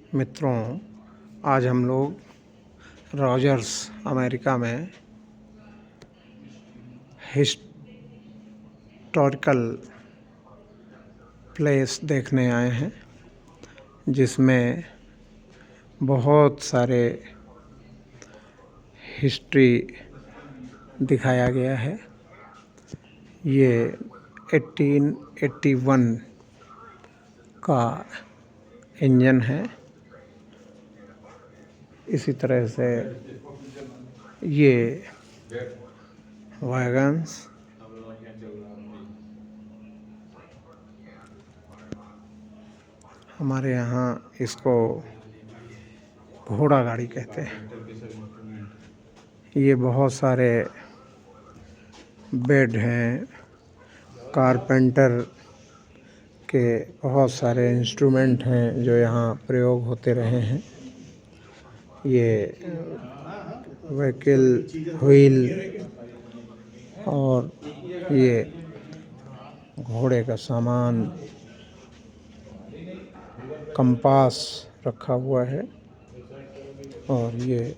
मित्रों, आज हम लोग रॉजर्स अमेरिका में हिस्टोरिकल प्लेस देखने आए हैं, जिसमें बहुत सारे हिस्ट्री दिखाया गया है। ये 1881 का इंजन है। इसी तरह से ये वैगन्स हमारे यहाँ इसको घोड़ा गाड़ी कहते हैं। ये बहुत सारे बेड हैं, कारपेंटर के बहुत सारे इंस्ट्रूमेंट हैं जो यहाँ प्रयोग होते रहे हैं। ये व्हीकल व्हील और ये घोड़े का सामान, कंपास रखा हुआ है और ये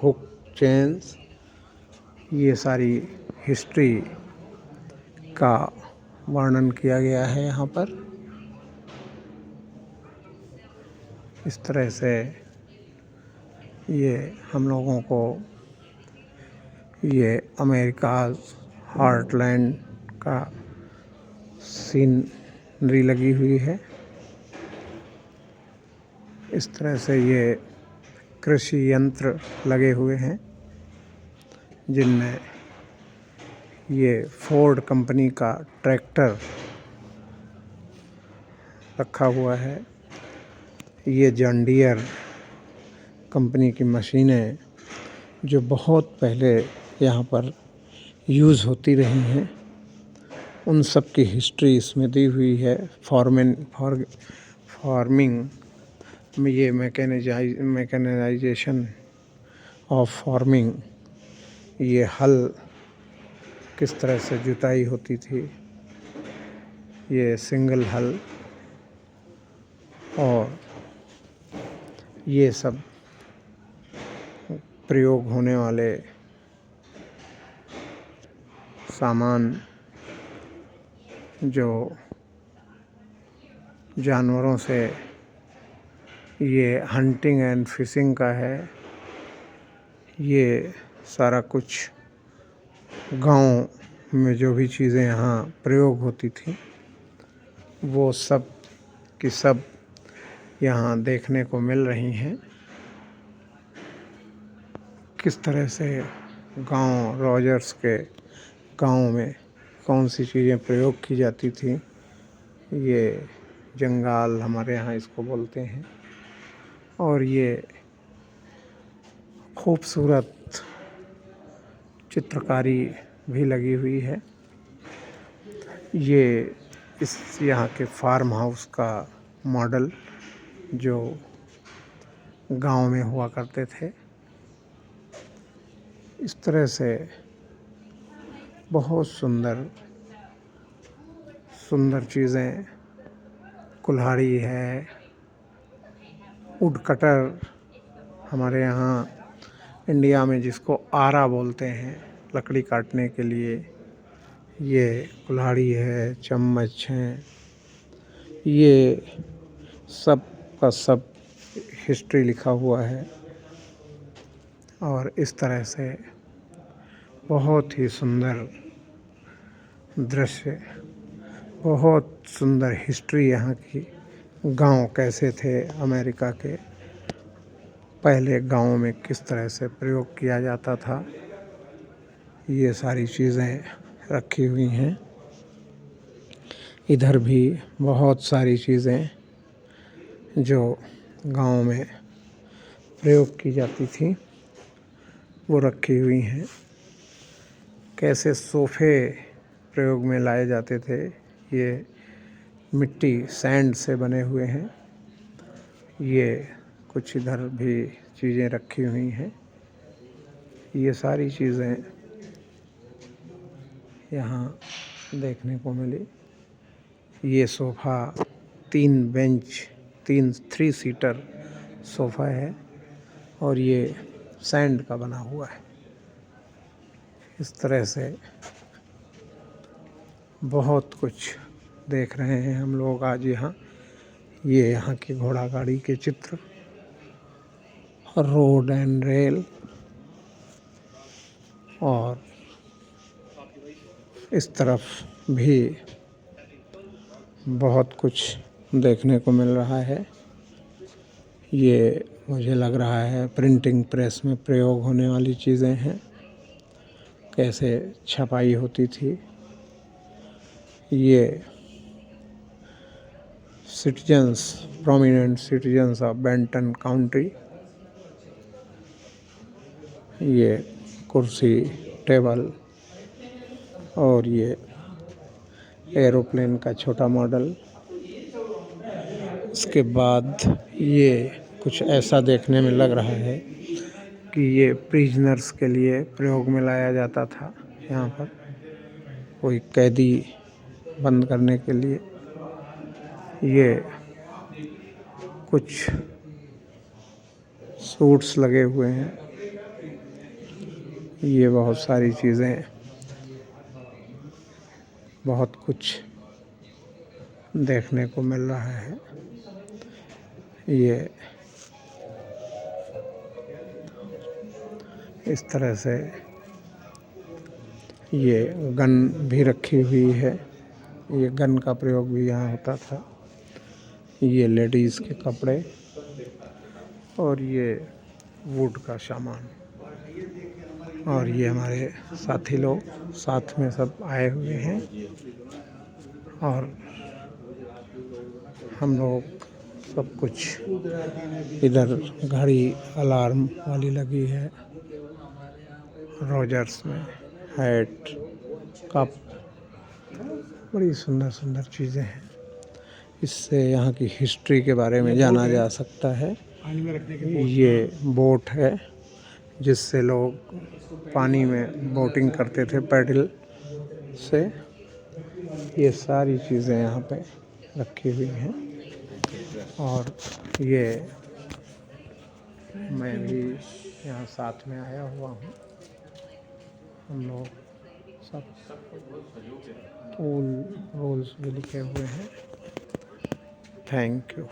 हुक चेन्स, ये सारी हिस्ट्री का वर्णन किया गया है यहाँ पर। इस तरह से ये हम लोगों को ये अमेरिका हार्टलैंड का सीनरी लगी हुई है। इस तरह से ये कृषि यंत्र लगे हुए हैं, जिनमें ये फोर्ड कंपनी का ट्रैक्टर रखा हुआ है। ये जॉन डियर कंपनी की मशीनें जो बहुत पहले यहाँ पर यूज़ होती रही हैं, उन सब की हिस्ट्री इसमें दी हुई है। फार्मिंग में ये मैकेनाइजेशन ऑफ फार्मिंग, ये हल किस तरह से जुताई होती थी, ये सिंगल हल और ये सब प्रयोग होने वाले सामान जो जानवरों से ये हंटिंग एंड फिशिंग का है, ये सारा कुछ गांव में जो भी चीज़ें यहाँ प्रयोग होती थी, वो सब की सब यहाँ देखने को मिल रही हैं। किस तरह से गांव रॉजर्स के गांव में कौन सी चीज़ें प्रयोग की जाती थी, ये जंगाल हमारे यहाँ इसको बोलते हैं। और ये खूबसूरत चित्रकारी भी लगी हुई है। ये इस यहाँ के फार्म हाउस का मॉडल जो गांव में हुआ करते थे। इस तरह से बहुत सुंदर सुंदर चीज़ें, कुल्हाड़ी है, वुड कटर हमारे यहाँ इंडिया में जिसको आरा बोलते हैं लकड़ी काटने के लिए, ये कुल्हाड़ी है, चम्मच हैं, ये सब का सब हिस्ट्री लिखा हुआ है। और इस तरह से बहुत ही सुंदर दृश्य, बहुत सुंदर हिस्ट्री यहाँ की। गांव कैसे थे अमेरिका के, पहले गांव में किस तरह से प्रयोग किया जाता था, ये सारी चीज़ें रखी हुई हैं। इधर भी बहुत सारी चीज़ें जो गांव में प्रयोग की जाती थी वो रखी हुई हैं। कैसे सोफ़े प्रयोग में लाए जाते थे, ये मिट्टी सैंड से बने हुए हैं। ये कुछ इधर भी चीज़ें रखी हुई हैं। ये सारी चीज़ें यहाँ देखने को मिली। ये sofa 3 bench three seater sofa है और ये सैंड का बना हुआ है। इस तरह से बहुत कुछ देख रहे हैं हम लोग आज यहाँ। ये यहाँ की घोड़ा गाड़ी के चित्र, रोड एंड रेल, और इस तरफ भी बहुत कुछ देखने को मिल रहा है। ये मुझे लग रहा है प्रिंटिंग प्रेस में प्रयोग होने वाली चीज़ें हैं, कैसे छपाई होती थी। ये prominent citizens of Benton County, ये कुर्सी, टेबल, और ये एरोप्लेन का छोटा मॉडल। इसके बाद ये कुछ ऐसा देखने में लग रहा है कि ये प्रिजनर्स के लिए प्रयोग में लाया जाता था। यहाँ पर कोई कैदी बंद करने के लिए ये कुछ सूट्स लगे हुए हैं। ये बहुत सारी चीज़ें, बहुत कुछ देखने को मिल रहा है। ये इस तरह से ये गन भी रखी हुई है। ये गन का प्रयोग भी यहाँ होता था। ये लेडीज़ के कपड़े और ये वुड का सामान, और ये हमारे साथी लोग साथ में सब आए हुए हैं और हम लोग सब कुछ, इधर घड़ी अलार्म वाली लगी है, रोजर्स में हैट, कप, बड़ी सुंदर सुंदर चीज़ें हैं। इससे यहाँ की हिस्ट्री के बारे में जाना जा सकता है। ये बोट है जिससे लोग पानी में बोटिंग करते थे पैडल से। ये सारी चीज़ें यहाँ पे रखी हुई हैं और ये मैं भी यहाँ साथ में आया हुआ हूँ। हम लोग सब रूल्स भी लिखे हुए हैं। Thank you.